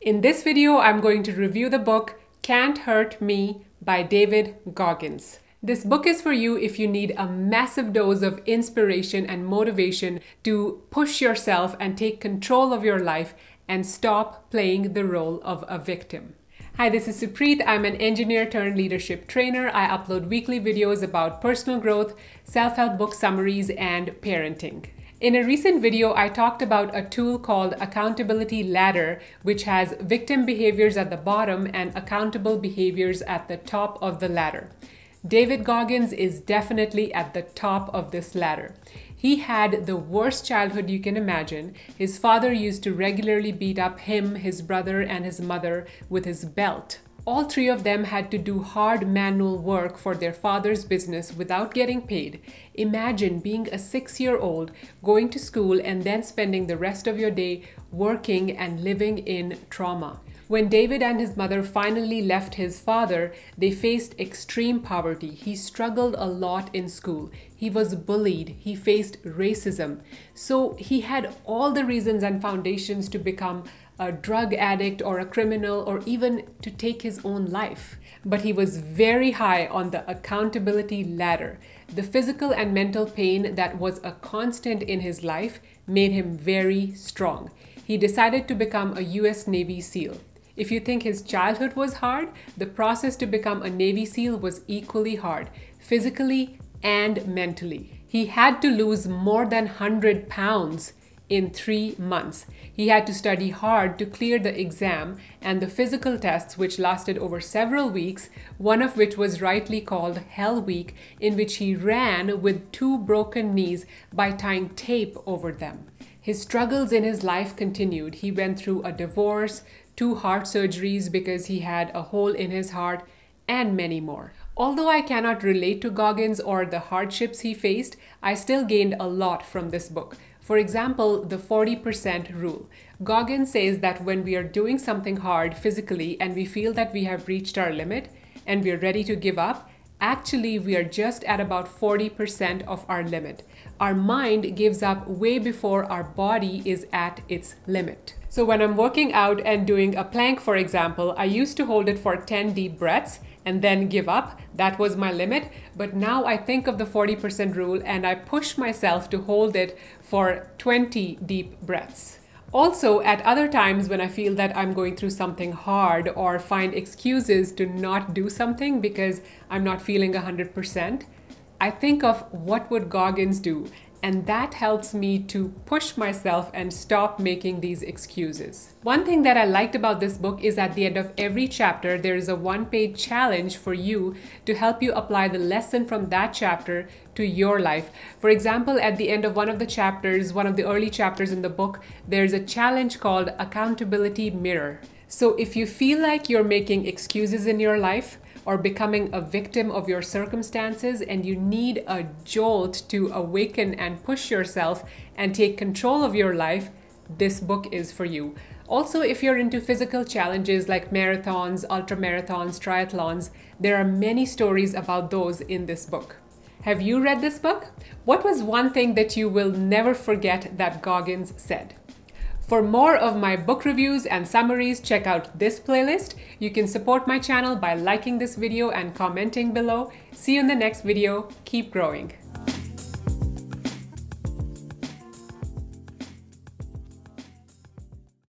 In this video, I'm going to review the book Can't Hurt Me by David Goggins. This book is for you if you need a massive dose of inspiration and motivation to push yourself and take control of your life and stop playing the role of a victim. Hi, this is Supreet. I'm an engineer turned leadership trainer. I upload weekly videos about personal growth, self-help book summaries, and parenting. In a recent video, I talked about a tool called Accountability Ladder, which has victim behaviors at the bottom and accountable behaviors at the top of the ladder. David Goggins is definitely at the top of this ladder. He had the worst childhood you can imagine. His father used to regularly beat up him, his brother, and his mother with his belt. All three of them had to do hard manual work for their father's business without getting paid. Imagine being a 6-year-old, going to school, and then spending the rest of your day working and living in trauma. When David and his mother finally left his father, they faced extreme poverty. He struggled a lot in school. He was bullied. He faced racism. So he had all the reasons and foundations to become a drug addict or a criminal or even to take his own life. But he was very high on the accountability ladder. The physical and mental pain that was a constant in his life made him very strong. He decided to become a US Navy SEAL. If you think his childhood was hard, the process to become a Navy SEAL was equally hard, physically and mentally. He had to lose more than 100 pounds in 3 months. He had to study hard to clear the exam and the physical tests, which lasted over several weeks, one of which was rightly called Hell Week, in which he ran with 2 broken knees by tying tape over them. His struggles in his life continued. He went through a divorce, 2 heart surgeries because he had a hole in his heart, and many more. Although I cannot relate to Goggins or the hardships he faced, I still gained a lot from this book. For example, the 40% rule. Goggins says that when we are doing something hard physically and we feel that we have reached our limit and we are ready to give up, actually, we are just at about 40% of our limit. Our mind gives up way before our body is at its limit. So when I'm working out and doing a plank, for example, I used to hold it for 10 deep breaths and then give up. That was my limit. But now I think of the 40% rule and I push myself to hold it for 20 deep breaths. Also, at other times when I feel that I'm going through something hard or find excuses to not do something because I'm not feeling 100%, I think of what would Goggins do, and that helps me to push myself and stop making these excuses. One thing that I liked about this book is at the end of every chapter, there is a 1-page challenge for you to help you apply the lesson from that chapter to your life. For example, at the end of one of the chapters, one of the early chapters in the book, there's a challenge called Accountability Mirror. So if you feel like you're making excuses in your life, or becoming a victim of your circumstances and you need a jolt to awaken and push yourself and take control of your life, this book is for you. Also, if you're into physical challenges like marathons, ultramarathons, triathlons, there are many stories about those in this book. Have you read this book? What was one thing that you will never forget that Goggins said? For more of my book reviews and summaries, check out this playlist. You can support my channel by liking this video and commenting below. See you in the next video. Keep growing.